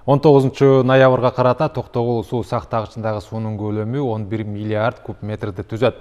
19 ноябрга карата Токтогул суу сактагычындагы суунун көлөмү 11 миллиард куб метрди түзөт.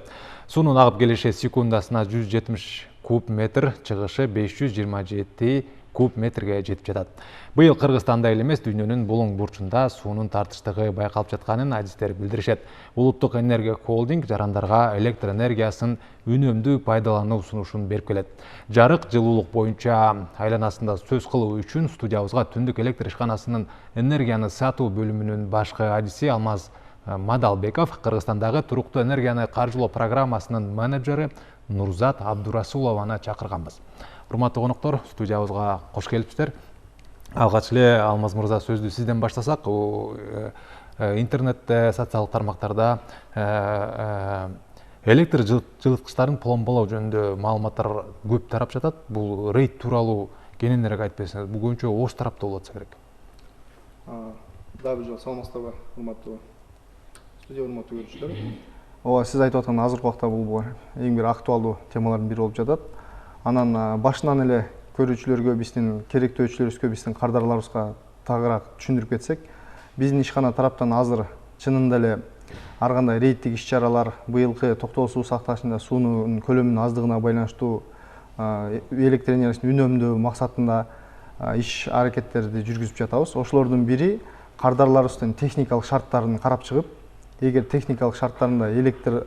Суунун агып келиши секундасына 170 куб метр, чыгышы 527 куб метрге жетип жатат. Быйыл Кыргызстанда эле эмес, дүйнөнүн булуң бурчунда суунун тартыштыгы байкалып жатканын адистер билдиришет. Улуттук энергия холдинг жарандарга электр энергиясын үнөмдүү пайдалануу сунушун берип келет. Жарык, жылуулук боюнча айланасында сөз кылуу үчүн студиябызга Түндүк электр ишканасынын энергияны сатуу бөлүмүнүн башкы адиси Алмаз Мадалбеков, Кыргызстандагы туруктуу энергияны каржылоо программасынын менеджери Нурзат Абдурасулованы чакырганбыз. Урматтуу коноктор, студиябызга кош келипсиздер. Алгач эле Алмаз мырза, сөздү сизден баштасак, интернетте, социалдык тармактарда электр жылыткычтарын пломбалоо жөнүндө маалыматтар көп тарап жатат. Бул рейд тууралуу кененирээк айтып берсеңиз, бул көбүнчө ош тарапта болот болсо керек. Дагы жок, саламатсыздарбы, урматтуу студия, урматтуу көрүүчүлөр. Ооба, сиз айтып аткан азыркы убакта бул эң бир актуалдуу темалардын бири болуп жатат. Анан башынан эле көрүүчүлөргө, биздин керектөөчүлөрүбүзгө, биздин кардарларыбызга тагыраак түшүндүрүп кетсек, биздин ишкана тараптан азыр чынында эле ар кандай рейдтик иш-чаралар, быйылкы Токтогул суу сактагычында суунун көлөмүнүн аздыгына байланыштуу электр энергиясын үнөмдөө максатында иш аракеттерди жүргүзүп жатабыз. Ошолордун бири кардарларыбыздын техникалык шарттарын карап чыгып, эгер техникалык шарттарында электр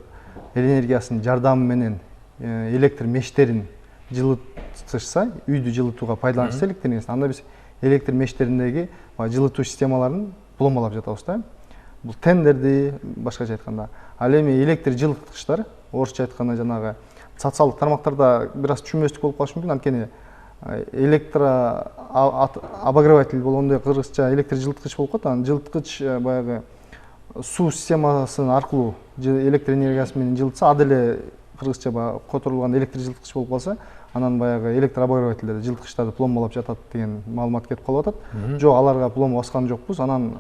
энергиясынын жардамы менен электр мештерин жылытышса, үйдү жылытууга пайдаланышса электр энергиясын, анда биз электр мештериндеги жылытуу системаларын пломбалап жатабыз да. Бул тендерди, башкача айтканда. Ал эми электр жылыткычтар, орусча айтканда жанагы социалдык тармактарда бир аз түшүнбөстүк болуп калышы мүмкүн, анткени обогреватель болгондой кыргызча электр жылыткыч болуп калат. Анан жылыткыч баягы суу системасынын аркылуу электр энергиясы менен жылытса, ал деле кыргызча которулган электр жылыткыч болуп калса, анан баягы электр обогревательдер жылыткычтарды пломбалап жатат деген маалымат кетип калып атат. Жок, аларга пломба баскан жокпуз. Анан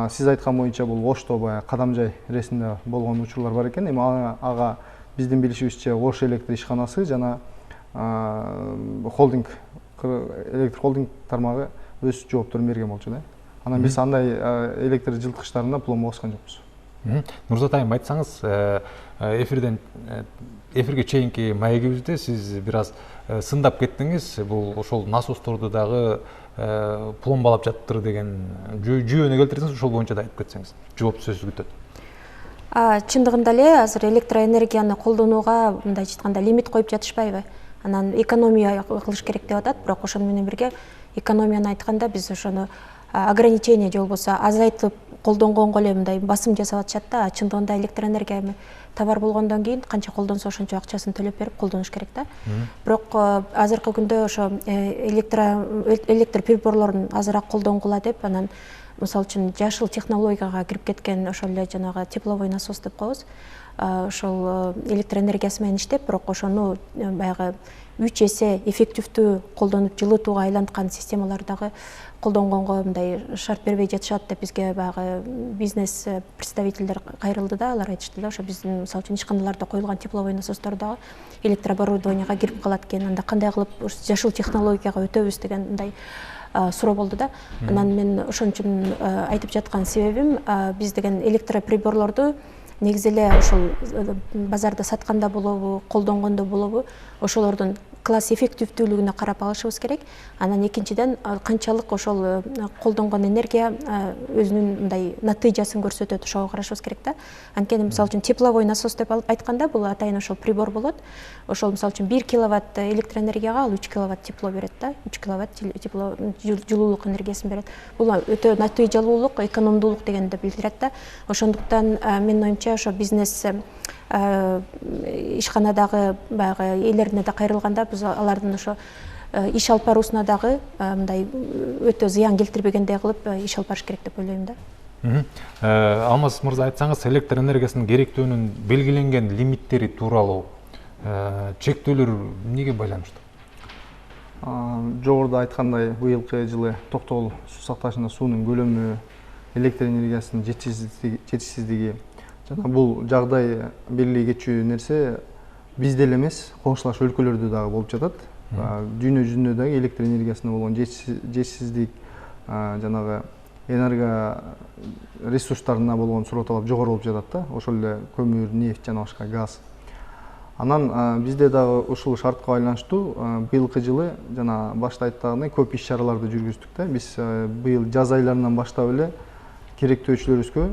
сиз айткан боюнча бул Ошто баягы Кадамжай ресинде болгон учурлар бар экен. Эми ага биздин билишибизче Ош электр ишканасы жана холдинг, электр холдинг тармагы өз жоопторун берген болчу да. Анан биз андай электр жылыткычтарына пломба баскан жокпуз. Нурзат айым, айтсаңыз, эфирге чейинки маегибизде сиз бир аз сындап кеттиңиз, бул ошол насосторду дагы пломбалап жатыптыр деген жүйөнү келтирсеңиз, ошол боюнча да айтып кетсеңиз, жооп сөзү күтөт. Чындыгында эле азыр электроэнергияны колдонууга мындай айтканда лимит коюп жатышпайбы? Анан экономия кылыш керек деп атат, бирок ошону менен бирге экономияны айтканда биз ошону ограничение же болбосо азайтып колдонгонго эле мындай басым жасап атышат да. Чындыгында электроэнергия товар болгондон кийин канча колдонсо ошончо акчасын төлөп берип колдонуш керек да. Бирок азыркы күндө ошо электр приборлорун азыраак колдонгула деп, анан мисалы үчүн жашыл технологияга кирип кеткен ошол эле жанагы тепловой насос деп коебуз. Ошол электр энергиясы менен иштеп, бирок ошону баягы 3 эсе эффективдүү колдонуп жылытууга айланткан системалар дагы колдонгонго мындай шарт бербей жатышат деп бизге баягы бизнес представительдер кайрылды да. Алар айтышты да, ошо биздин мисалы үчүн ишканаларда коюлган тепловой насостор дагы электрооборудованияга кирип калат экен. Анда кандай кылып жашыл технологияга өтөбүз деген мындай суроо болду да. Анан мен ошон үчүн айтып жаткан себебим, биз деген электроприборлорду негизи эле ошол базарда сатканда болобу, колдонгондо болобу, ошолордун класс эффективдүүлүгүнө карап алышыбыз керек. Анан экинчиден канчалык ошол колдонгон энергия өзүнүн мындай натыйжасын көрсөтөт, ошого карашыбыз керек да. Анткени мисалы үчүн тепловой насос деп айтканда бул атайын ошол прибор болот. Ошол мисалы үчүн 1 киловатт электроэнергияга ал 3 киловатт тепло берет да. 3 киловатт тепло жылуулук энергиясын берет. Бул өтө натыйжалуулук, экономдуулук дегенди билдирет да. Ошондуктан менин оюмча ошо бизнес ишканадагы баягы ээлерине да кайрылганда биз алардын ошо иш алып баруусуна дагы мындай өтө зыян келтирбегендей кылып иш алып барыш керек деп ойлойм да. Алмаз мырза, айтсаңыз, электр энергиясынын керектөөнүн белгиленген лимиттери тууралуу чектөөлөр эмнеге байланыштуу? Жогоруда айткандай, быйылкы жылы Токтогул суу сактагычында суунун көлөмү, электр энергиясынын жетишсиздиги жана бул жагдай белгилей кетчү нерсе бизде эле эмес, коңшулаш өлкөлөрдө дагы болуп жатат. Дүйнө жүзүндө дагы электр энергиясына болгон жетишсиздик, жанагы энерго ресурстарына болгон суроо талап жогору болуп жатат да, ошол эле көмүр, нефть жана башка газ. Анан бизде дагы ушул шартка байланыштуу быйылкы жылы жана башта айткандай көп иш чараларды жүргүздүк да. Биз быйыл жаз айларынан баштап эле керектөөчүлөрүбүзгө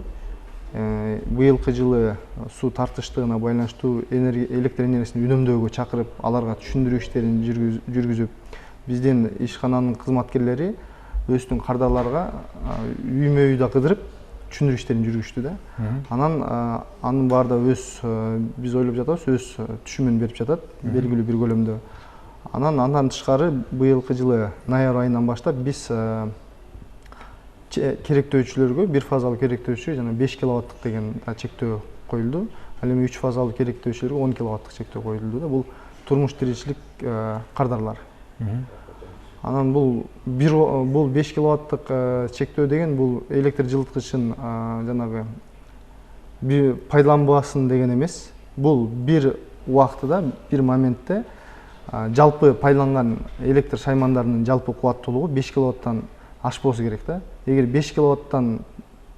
быйылкы жылы суу тартыштыгына байланыштуу электр энергиясын үнөмдөөгө чакырып, аларга түшүндүрүү иштерин жүргүзүп, биздин ишкананын кызматкерлери өздүн кардарларга үймө үй да кыдырып түшүндүрүү иштерин жүргүздү да. Анан анын баары да биз ойлоп жатабыз, өз түшүмүн берип жатат белгилүү бир көлөмдө. Андан тышкары быйылкы жылы ноябрь айынан баштап биз керектөөчүлөргө 1 фазалык керектөөчү жана 5 киловаттык деген чектөө коюлду. Ал эми 3 фазалык керектөөчүлөргө 10 киловаттык чектөө коюлду да. Бул турмуш тиричилик кардарлар. Анан бул 5 киловаттык чектөө деген бул электр жылыткычын жанагы пайдаланбасын деген эмес. Бул бир убактыда, бир моментте жалпы пайдаланган электр шаймандарынын жалпы кубаттуулугу 5 киловаттан ашпоосу керек да. Эгер 5 киловаттан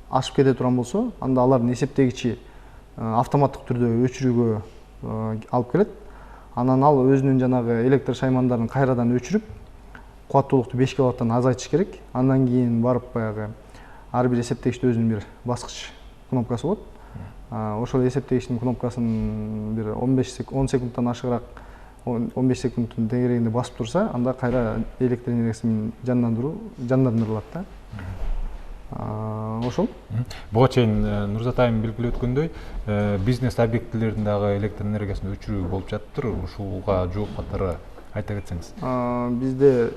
ашып кете турган болсо, анда алардын эсептегичи автоматтык түрдө өчүрүүгө алып келет. Анан ал өзүнүн жанагы электр шаймандарын кайрадан өчүрүп, кубаттуулукту 5 киловаттан азайтыш керек. Андан кийин барып баягы ар бир эсептегичте өзүнүн бир баскыч кнопкасы болот. Ошол эсептегичтин кнопкасын бир 10 секундтан ашыгыраак 15 секундтун тегерегинде басып турса, анда кайра электр энергиясын жандандырылат да. Ошол. Буга чейин Нурзат айым белгилеп өткөндөй, бизнес объектилердин дагы электр энергиясын өчүрүү болуп жатыптыр. Ушуга жооп катары айта кетсеңиз. Бизде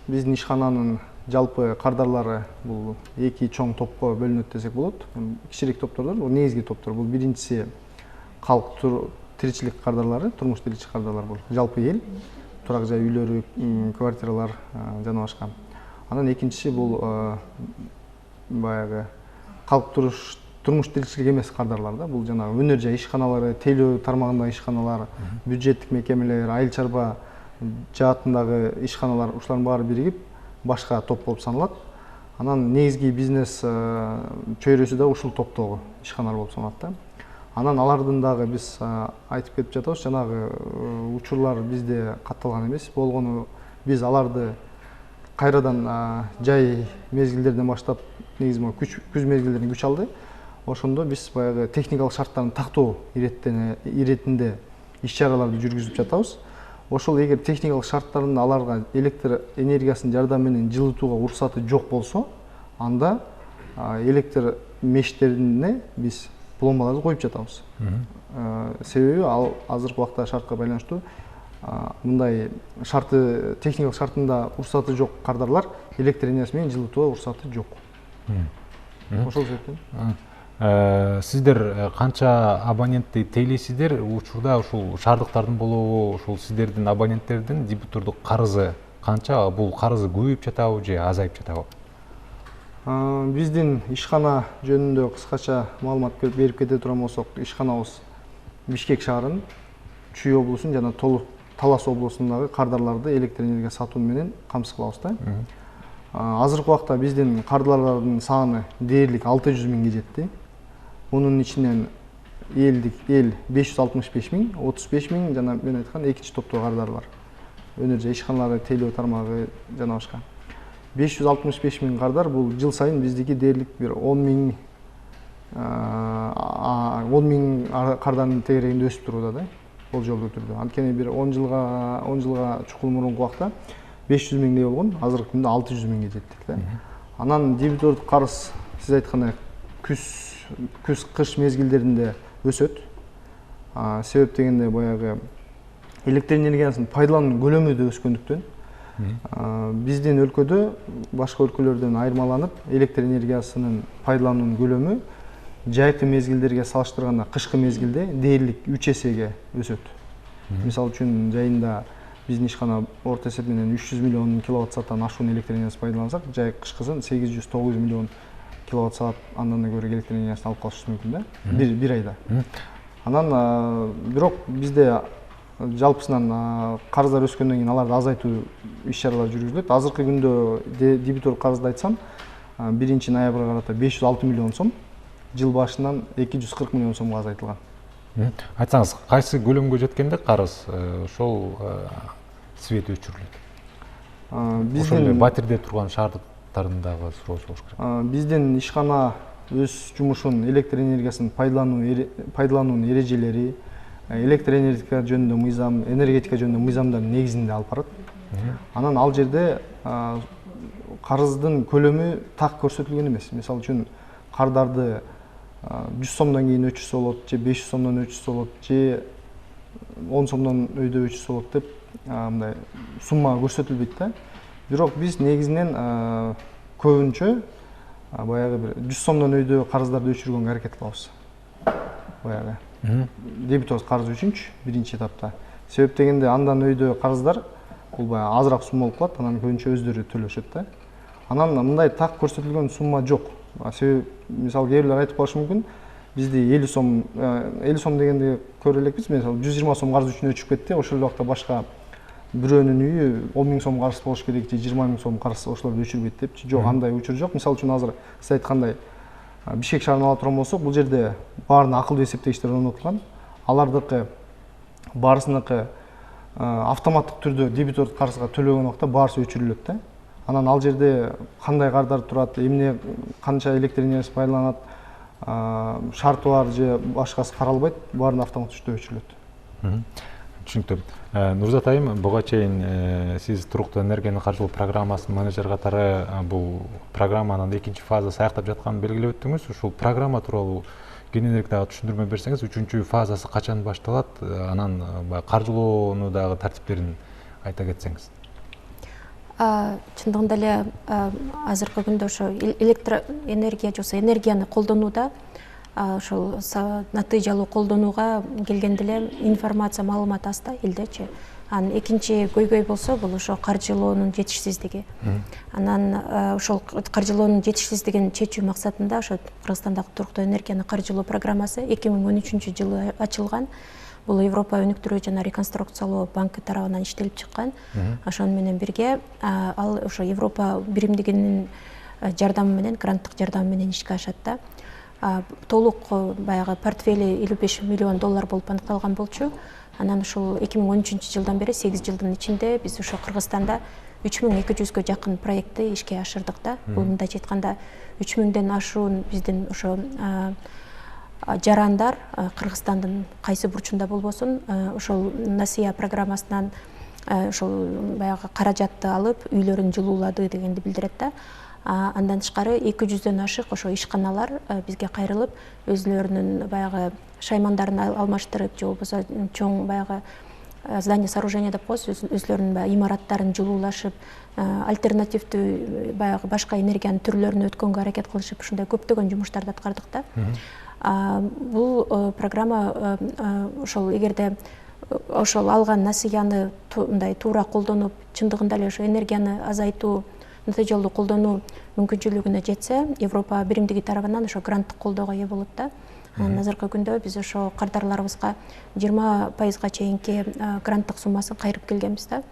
биздин ишкананын жалпы кардарлары бул эки чоң топко бөлүнөт десек болот. Кичирээк топтордор, бул негизги топтор. Бул биринчиси калк тиричилик кардарлары, турмуш тиричилик кардарлар бул жалпы эл, турак жай үйлөрү, квартиралар жана башка. Анан экинчиси бул баягы калк турмуш тиричилик эмес кардарлар да. Бул жанагы өнөр жай ишканалары, тейлөө тармагындагы ишканалар, бюджеттик мекемелер, айыл чарба жаатындагы ишканалар, ушулардын баары биригип башка топ болуп саналат. Анан негизги бизнес чөйрөсү да ушул топтогу ишканалар болуп саналат да. Анан алардын дагы биз айтып кетип жатабыз, жанагы учурлар бизде катталган эмес. Болгону биз аларды кайрадан жай мезгилдерден баштап, негизи күз мезгилдеринен күч алды. Ошондо биз баягы техникалык шарттарын тактоо иретинде иш чараларды жүргүзүп жатабыз. Ошол эгер техникалык шарттарында аларга электр энергиясынын жардамы менен жылытууга уруксаты жок болсо, анда электр мештерине биз пломбаларды коюп жатабыз. Себеби ал азыркы убакта шартка байланыштуу мындай техникалык шартында уруксаты жок кардарлар электр энергиясы менен жылытууга уруксаты жок. Ошол себептен. Сиздер канча абонентти тейлейсиздер? Учурда ушул шаардыктардын болобу, ушул сиздердин абоненттердин дебитордук карызы канча? Бул карызы көбөйүп жатабы же азайып жатабы? Биздин ишкана жөнүндө кыскача маалымат берип кете турган болсок, ишканабыз Бишкек шаарынын, Чүй облусунун жана Талас облусундагы кардарларды электр энергия сатуу менен камсыз кылабыз да. Азыркы убакта биздин кардарлардын саны дээрлик 600 миңге жетти. Мунун ичинен эл 565 миң, 35 миң жана мен айткан экинчи топтогу кардар бар. Өнөр жай ишканалары, тейлөө тармагы жана башка. 565 миң кардар бул жыл сайын биздики дээрлик бир 10 миң кардардын тегерегинде өсүп турууда да, болжолдуу түрдө. Анткени бир 10 жылга чукул мурунку убакта 500 миңдей болгон, азыркы күндө 600 миңге жеттик да. Анан дебитордук карыз сиз айткандай күз-кыш мезгилдеринде өсөт. Себеп дегенде баягы электр энергиясын пайдалануу көлөмү да өскөндүктөн биздин өлкөдө башка өлкөлөрдөн айырмаланып электр энергиясынын пайдалануунун көлөмү жайкы мезгилдерге салыштырганда кышкы мезгилде дээрлик 3 эсеге өсөт. Мисалы үчүн жайында биздин ишкана орто эсеп менен 300 миллион киловатт сааттан ашуун электр энергиясын пайдалансак, жай кышкысын 800-900 миллион киловатт саат андан да көбүрөөк электр энергиясын алып калышыбыз мүмкүн да, бир айда. Анан бирок бизде жалпысынан карыздар өскөндөн кийин аларды азайтуу иш чаралары жүргүзүлөт. Азыркы күндө дебитор карызды айтсам, 1 ноябрга карата 506 миллион сом, жыл башынан 240 миллион сомго азайтылган. Айтсаңыз, кайсы көлөмгө жеткенде карыз ошол свет өчүрүлөт? Ошол эле батирде турган шаардыктардын дагы суроосу болуш керек. Биздин ишкана өз жумушун электр энергиясын пайдалануунун эрежелери, электр энергетика жөнүндө мыйзам, энергетика жөнүндө мыйзамдардын негизинде алып барат. Анан ал жерде карыздын көлөмү так көрсөтүлгөн эмес. Мисалы үчүн кардарды 100 сомдон кийин өчүрсө болот, же 500 сомдон өчүрсө болот, же 10 сомдон өйдө өчүрсө болот деп мындай сумма көрсөтүлбөйт да. Бирок биз негизинен көбүнчө баягы бир 100 сомдон өйдө карыздарды өчүргөнгө аракет кылабыз. Баягы дебиторсуз карыз үчүнчү биринчи этапта. Себеп дегенде андан өйдө карыздар бул баягы азыраак сумма болуп калат, анан көбүнчө өздөрү төлөшөт да. Анан мындай так көрсөтүлгөн сумма жок. Себеп мисалы кээ бирлер айтып калышы мүмкүн, бизде 50 сом дегенде көрө элекпиз. Мисалы 120 сом карыз үчүн өчүп кетти, ошол убакта башка бирөөнүн үйү 10 000 сом карыз болуш керек, же 20 000 сом карыз ошолорду өчүрбөйт депчи. Жок, андай учур жок. Мисалы үчүн азыр сиз айткандай Бишкек шаарын ала турган болсок, бул жерде баарына акылдуу эсептегичтер орнотулган. Алардыкы баарысыныкы автоматтык түрдө дебитор карызга төлөгөн убакта баарысы өчүрүлөт да. Анан ал жерде кандай кардар турат, эмне канча электр энергиясы пайдаланат, шарты бар же башкасы каралбайт, баарына автоматтык түрдө өчүрүлөт. Түшүнүктүү. Нурзат айым, буга чейин сиз туруктуу энергиянын каржылоо программасынын менеджер катары бул программанын экинчи фазасы аяктап жатканын белгилеп өттүңүз. Ушул программа тууралуу кененирээк дагы түшүндүрмө берсеңиз, 3-чү фазасы качан башталат, анан каржылоону дагы тартиптерин айта кетсеңиз. Чындыгында эле азыркы күндө ошо электр энергия жоксо энергияны колдонууда ошол натыйжалуу колдонууга келгенде эле информация, маалымат аз да элдечи. Анан экинчи көйгөй болсо бул ошо каржылоонун жетишсиздиги. Анан ошол каржылоонун жетишсиздигин чечүү максатында ошо Кыргызстандагы туруктуу энергияны каржылоо программасы 2013-жылы ачылган. Бул Европа өнүктүрүү жана реконструкциялоо банкы тарабынан иштелип чыккан. Ошону менен бирге ал ошо Европа биримдигинин жардамы менен, гранттык жардамы менен ишке ашат да. Толук баягы портфели 55 миллион доллар болуп аныкталган болчу. Анан ушул 2013-жылдан бери 8 жылдын ичинде биз ошо Кыргызстанда 3200гө жакын проектти ишке ашырдык да. Бул мындайча айтканда 3000ден ашуун биздин ошо жарандар Кыргызстандын кайсы бурчунда болбосун ошол насыя программасынан ошол баягы каражатты алып үйлөрүн жылуулады дегенди билдирет да. Андан тышкары 200дөн ашык ошо ишканалар бизге кайрылып, өзлөрүнүн баягы шаймандарын алмаштырып, же болбосо чоң баягы здание сооружения деп коебуз, өзлөрүнүн имараттарын жылуулашып, альтернативдүү баягы башка энергиянын түрлөрүнө өткөнгө аракет кылышып, ушундай көптөгөн жумуштарды аткардык да. Бул программа ошол эгерде ошол алган насыяны мындай туура колдонуп, чындыгында эле ошо энергияны азайтуу, натыйжалуу колдонуу мүмкүнчүлүгүнө жетсе, Европа биримдиги тарабынан ошо гранттык колдоого ээ болот да. Азыркы күндө биз ошо кардарларыбызга 20% чейинки гранттык суммасын кайрып келгенбиз да.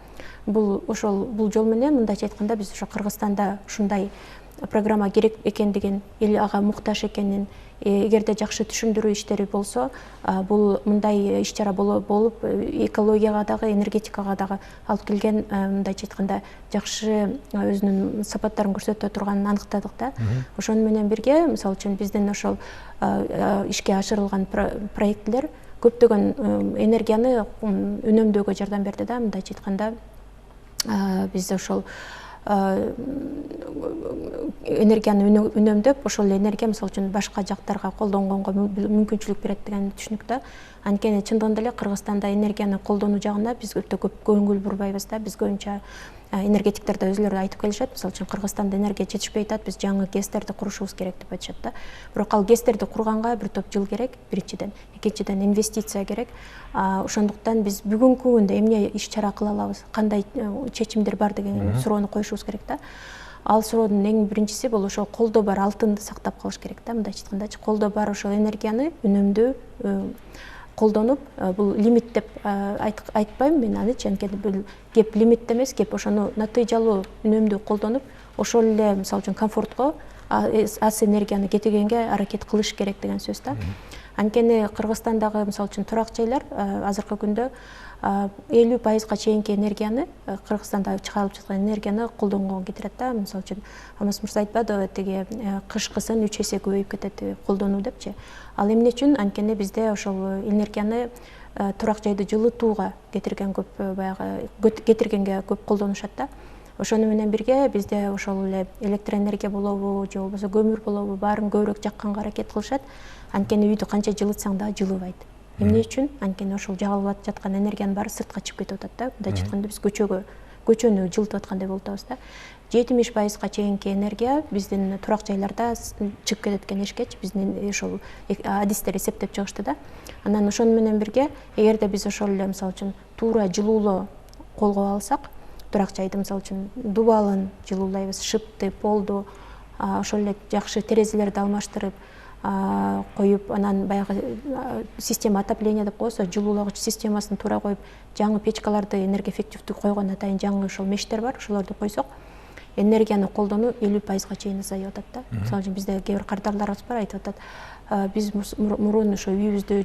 Бул жол менен мындайча айтканда биз ошо Кыргызстанда ушундай программа керек экендигин, эл ага муктаж экенин, эгерде жакшы түшүндүрүү иштери болсо, бул мындай иш-чара болуп экологияга дагы, энергетикага дагы алып келген, мындайча айтканда жакшы өзүнүн сапаттарын көрсөтө турганын аныктадык да. Ошону менен бирге, мисалы үчүн биздин ошол ишке ашырылган проекттер көптөгөн энергияны үнөмдөөгө жардам берди да. Мындайча айтканда биз ошол энергияны үнөмдөп, ошол энергия мисалы үчүн башка жактарга колдонгонго мүмкүнчүлүк берет деген түшүнүк да. Анткени чындыгында эле Кыргызстанда энергияны колдонуу жагына биз өтө көп көңүл бурбайбыз да. Биз көбүнчө энергетиктер да өзлөрү айтып келишет. Мисалы үчүн Кыргызстанда энергия жетишпей атат, биз жаңы ГЭСтерди курушубуз керек деп айтышат да. Бирок ал ГЭСтерди курганга бир топ жыл керек, биринчиден. Экинчиден инвестиция керек. Ошондуктан биз бүгүнкү күндө эмне иш-чара кыла алабыз, кандай чечимдер бар деген суроону коюшубуз керек да. Ал суроонун эң биринчиси бул ошо колдо бар алтынды сактап калыш керек да. Мындайча айткандачы, колдо бар ошол энергияны үнөмдөө колдонуп, бул лимит деп айтпайм мен анычы, анткени бул кеп лимитте эмес, кеп ошону натыйжалуу үнөмдүү колдонуп, ошол эле мисалы үчүн комфортко аз энергияны кетиргенге аракет кылыш керек деген сөз да. Анткени Кыргызстандагы мисалы үчүн турак жайлар азыркы күндө 50%га чейинки энергияны Кыргызстанда чыгарылып жаткан энергияны колдонгого кетирет да. Мисалы үчүн Алмаз мырза айтпадыбы, тиги кышкысын 3 эсе көбөйүп кетет колдонуу депчи. Ал эмне үчүн? Анткени бизде ошол энергияны турак жайды жылытууга кетиргенге көп колдонушат да. Ошону менен бирге бизде ошол эле электроэнергия болобу, же болбосо көмүр болобу, баарын көбүрөөк жакканга аракет кылышат. Анткени үйдү канча жылытсаң да жылыбайт. Эмне үчүн? Анткени ошол жагылып жаткан энергиянын баары сыртка чыгып кетип атат да. Мындай айтканда биз көчөнү жылытып аткандай болуп атабыз да. 70%га чейинки энергия биздин турак жайларда чыгып кетет экен эшикечи. Биздин ошол адистер эсептеп чыгышты да. Анан ошону менен бирге, эгерде биз ошол эле мисалы үчүн туура жылуулоо колго алсак, турак жайды мисалы үчүн дубалын жылуулайбыз, шыпты, полду, ошол эле жакшы терезелерди алмаштырып коюп, анан баягы система отопления деп коебуз, жылуулагыч системасын туура коюп, жаңы печкаларды энергия эффективдүү койгон атайын жаңы ошол мештер бар, ошолорду койсок, энергияны колдонуу 50%га чейин азайып атат да. Мисалы үчүн бизде кээ бир кардарларыбыз бар, айтып атат, биз мурун ошо үйүбүздү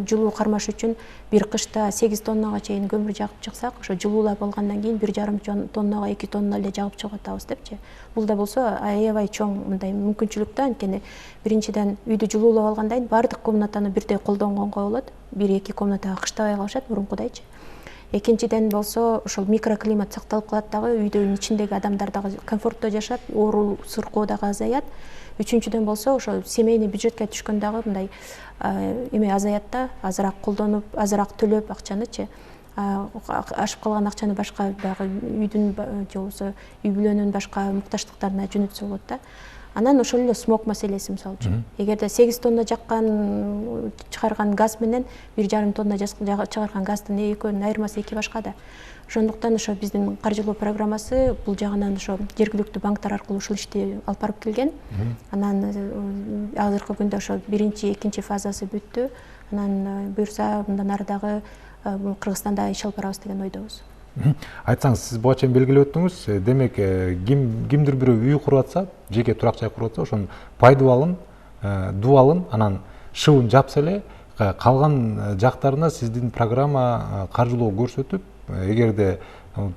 жылуу кармаш үчүн бир кышта 8 тоннага чейин көмүр жагып чыксак, ошо жылуулап алгандан кийин 1,5 тоннага 2 тонна эле жагып чыгып атабыз депчи. Бул да болсо аябай чоң мындай мүмкүнчүлүк да, анткени биринчиден үйдү жылуулап алгандан кийин баардык комнатаны бирдей колдонгонго болот. 1-2 комнатага кыштабай калышат мурункудайчы. Экинчиден болсо ошол микроклимат сакталып калат дагы, үйдүн ичиндеги адамдар дагы комфорттуу жашап, оору сыркоо дагы азаят. Үчүнчүдөн болсо ошол семейный бюджетке түшкөн дагы мындай эме азаят да, азыраак колдонуп, азыраак төлөп акчанычы. Ашып калган акчаны башка баягы үйдүн же болбосо үй бүлөнүн башка муктаждыктарына жөнөтсө болот да. Анан ошол эле смог маселеси мисалы үчүн. Эгерде 8 тонна жаккан чыгарган газ менен 1,5 тонна чыгарган газдын экөөнүн айырмасы эки башка да. Ошондуктан ошо биздин каржылоо программасы бул жагынан ошо жергиликтүү банктар аркылуу ушул ишти алып барып келген. Анан азыркы күндө ошо биринчи, экинчи фазасы бүттү. Анан буюрса мындан ары дагы Кыргызстанда иш алып барабыз деген ойдобуз. Айтсаңыз, сиз буга чейин белгилеп өттүңүз, демек кимдир бирөө үй куруп атса, жеке турак жай куруп атса, ошонун пайдубалын, дубалын, анан шыбын жапса эле, калган жактарына сиздин программа каржылоо көрсөтүп, эгерде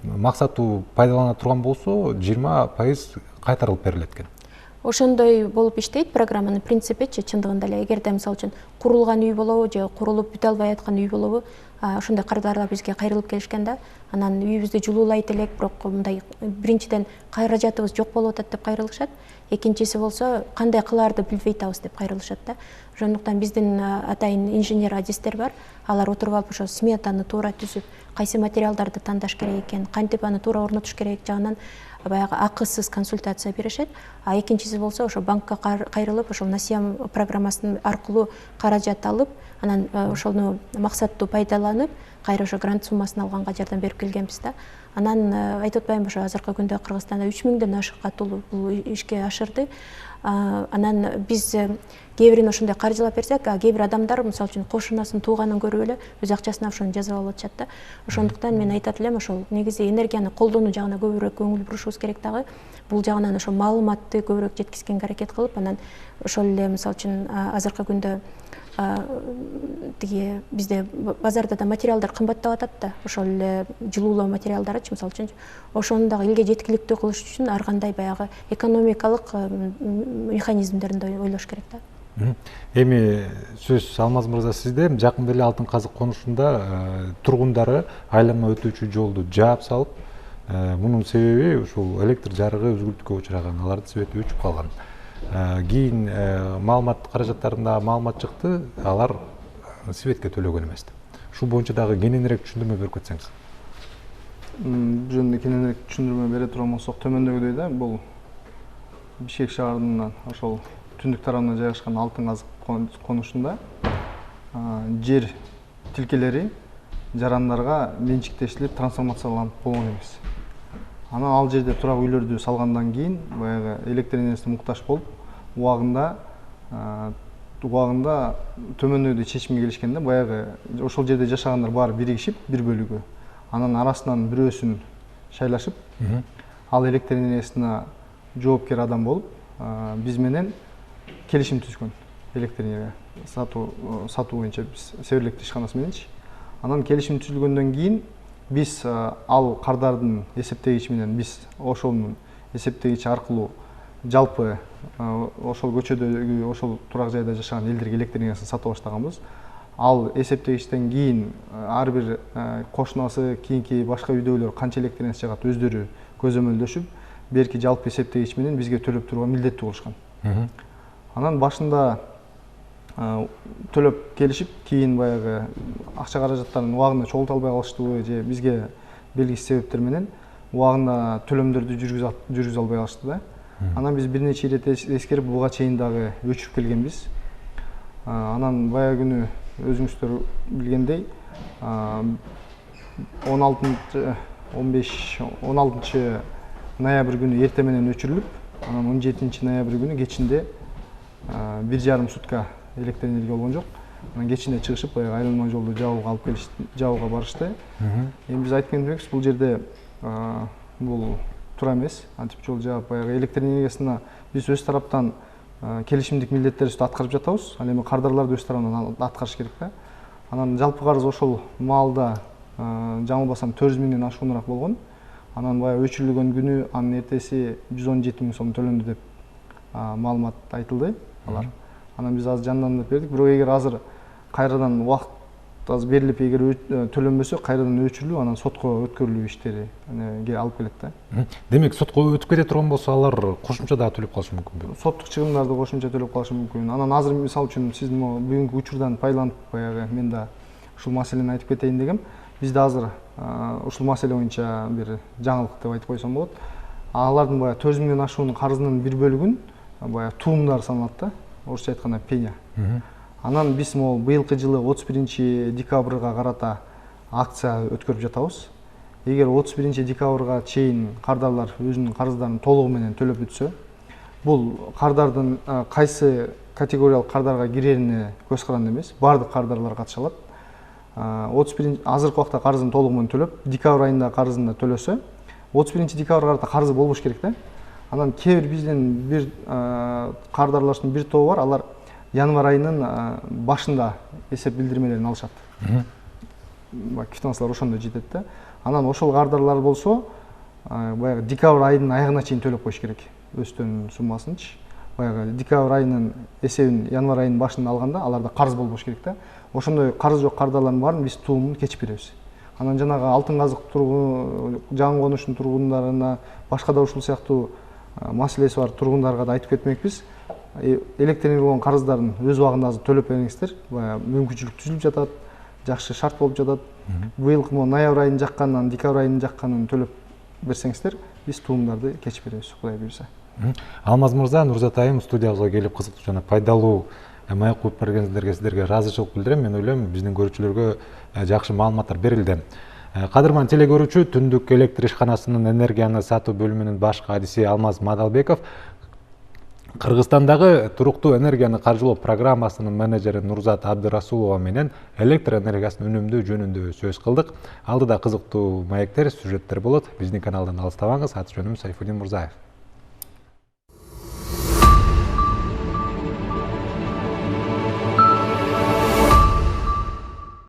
максаттуу пайдалана турган болсо, 20% кайтарылып берилет экен. Ошондой болуп иштейт программанын принципичи чындыгында эле. Эгерде мисалы үчүн курулган үй болобу же курулуп бүтө албай аткан үй болобу, ошондой кардарлар бизге кайрылып келишкен да. Анан үйүбүздү жылуулайт элек, бирок мындай биринчиден каражатыбыз жок болуп атат деп кайрылышат. Экинчиси болсо кандай кылаарды билбей атабыз деп кайрылышат да. Ошондуктан биздин атайын инженер адистер бар. Алар отуруп алып ошо сметаны туура түзүп, кайсы материалдарды тандаш керек экен, кантип аны туура орнотуш керек жагынан баягы акысыз консультация беришет. Экинчиси болсо ошо банкка кайрылып, ошол насиям программасынын аркылуу каражат алып, анан ошону максаттуу пайдаланып, кайра ошо грант суммасын алганга жардам берип келгенбиз да. Анан айтып атпаймынбы, ошо азыркы күндө Кыргызстанда 3000ден ашык катуу бул ишке ашырды. Анан биз кээ бирин ошондой каржылап берсек, кээ бир адамдар мисалы үчүн кошунасын, тууганын көрүп эле өз акчасына ошону жазып алып атышат да. Ошондуктан мен айтат элем, ошол негизи энергияны колдонуу жагына көбүрөөк көңүл бурушубуз керек дагы. Бул жагынан ошо маалыматты көбүрөөк жеткизгенге аракет кылып, анан ошол эле мисалы үчүн азыркы күндө тиги бизде базарда да материалдар кымбаттап атат да, ошол эле жылуулоо материалдарычы мисалы үчүн ошону дагы элге жеткиликтүү кылыш үчүн ар кандай баягы экономикалык механизмдерин ойлош керек да. Эми сөз Алмаз мырза сизде, жакында эле Алтын казык конушунда тургундары айланма өтүүчү жолду жаап салып, мунун себеби ушул электр жарыгы өзгүлтүккө учураган, алардын свети өчүп калган. Кийин маалымат каражаттарында маалымат чыкты, алар светке төлөгөн эмес. Ушул боюнча дагы кененирээк түшүндүрмө берип кетсеңиз. Бул жөнүндө кененирээк түшүндүрмө бере турган болсок, төмөндөгүдөй да, бул Бишкек шаарынын ошол түндүк тарабына жайгашкан Алтын казык конушунда жер тилкелери жарандарга менчиктешилип трансформацияланып болгон эмес. Анан ал жерде турак үйлөрдү салгандан кийин баягы электр энергиясына муктаж болуп, убагында төмөндөйдү чечимге келишкен да, баягы ошол жерде жашагандар баары биригишип бир бөлүгү. Анан арасынан бирөөсүн шайлашып, ал электр энергиясына жоопкер адам болуп, биз менен келишим түзгөн электр энергия сатуу боюнча биз Север электр ишканасы мененчи. Анан келишим түзүлгөндөн кийин биз ал кардардын эсептегичи менен биз ошонун эсептегичи аркылуу жалпы ошол көчөдөгү ошол турак жайда жашаган элдерге электр энергиясын сата баштаганбыз. Ал эсептегичтен кийин ар бир кошунасы, кийинки башка үйдөгүлөр канча электр энергиясы жагат өздөрү көзөмөлдөшүп, берки жалпы эсептегич менен бизге төлөп турууга милдеттүү болушкан. Анан башында төлөп келишип, кийин баягы акча каражаттарын убагында чогулта албай калыштыбы же бизге белгисиз себептер менен убагында төлөмдөрдү жүргүзө албай калышты да. Анан биз бир нече ирет эскерип, буга чейин дагы өчүрүп келгенбиз. Анан баягы күнү өзүңүздөр билгендей 16 ноябрь күнү эрте менен өчүрүлүп, анан 17 ноябрь күнү кечинде 1,5 сутка электр энергия болгон жок. Анан кечинде чыгышып, баягы айрылма жолду жабууга алып келишти, жабууга барышты. Эми биз айтып кетебиз, бул жерде бул туура эмес. Антип жол жаап, баягы электр энергиясына биз өз тараптан келишимдик милдеттерибизди аткарып жатабыз. Ал эми кардарларды өз тарабынан аткарыш керек да. Анан жалпы карыз ошол маалда жаңылбасам 400 миңден ашууныраак болгон. Анан баягы өчүрүлгөн күнү анын эртеси 117 миң сом төлөндү деп маалымат айтылды алар. Анан биз азыр жандандырып бердик. Бирок эгер азыр кайрадан убакыт азыр берилип, эгер төлөнбөсө кайрадан өчүрүлүп, анан сотко өткөрүлүү иштери алып келет да. Демек, сотко өтүп кете турган болсо, алар кошумча дагы төлөп калышы мүмкүнбү? Соттук чыгымдарды кошумча төлөп калышы мүмкүн. Анан азыр мисалы үчүн сиздин бүгүнкү учурдан пайдаланып, баягы мен да ушул маселени айтып кетейин дегем. Бизде азыр ушул маселе боюнча бир жаңылык деп айтып койсом болот. Алардын баягы 400 миңден ашуунун карызынын бир бөлүгүн баягы туумдар саналат да. Орусча айтканда пеня. Анан биз могу быйылкы жылы 31 декабрга карата акция өткөрүп жатабыз. Эгер 31 декабрга чейин кардарлар өзүнүн карыздарын толугу менен төлөп бүтсө, бул кардардын кайсы категориялык кардарга кирерине көз каранды эмес, баардык кардарлар катыша алат. 31 азыркы убакта карызын толугу менен төлөп, декабрь айында карызын да төлөсө, 31 декабрга карата карызы болбош керек да. Анан кээ бир бизден бир кардарлардын бир тобу бар, алар январь айынын башында эсеп билдирмелерин алышат. Квитанциялар ошондо жетет да. Анан ошол кардарлар болсо, баягы декабрь айынын аягына чейин төлөп коюш керек өстөн суммасынчы. Баягы декабрь айынын эсебин январь айынын башында алганда, аларда карыз болбош керек да. Ошондой карыз жок кардарлардын баарын биз туумун кечип беребиз. Анан жанагы алтын казык жаңы конуштун тургундарына, башка да ушул сыяктуу маселеси бар тургундарга да айтып кетмекпиз. Электр энергия болгон карыздарын өз убагында азыр төлөп бериңиздер. Баягы мүмкүнчүлүк түзүлүп жатат, жакшы шарт болуп жатат. Быйылкы ноябрь айынын жакканынан декабрь айынын жакканын төлөп берсеңиздер, биз туумдарды кечип беребиз, Кудай буйрса. Алмаз мырза, Нурзат айым студиябызга келип кызыктуу жана пайдалуу маек коюп бергениңиздерге сиздерге ыраазычылык билдирем. Мен ойлойм, биздин көрүүчүлөргө жакшы маалыматтар берилди. Кадырман телекөрүүчү, Түндүк электр ишканасынын энергияны сатуу бөлүмүнүн баш кадиси Алмаз Мадалбеков Кыргызстандагы туруктуу энергияны каржылоо программасынын менеджери Нурзат Абдырасулова менен электр энергиясын үнөмдөө жөнүндө сөз кылдык. Алдыда кызыктуу маектер, сюжеттер болот. Биздин каналдан алыстабаңыз. Аты жөнүм Сайфудин Мурзаев.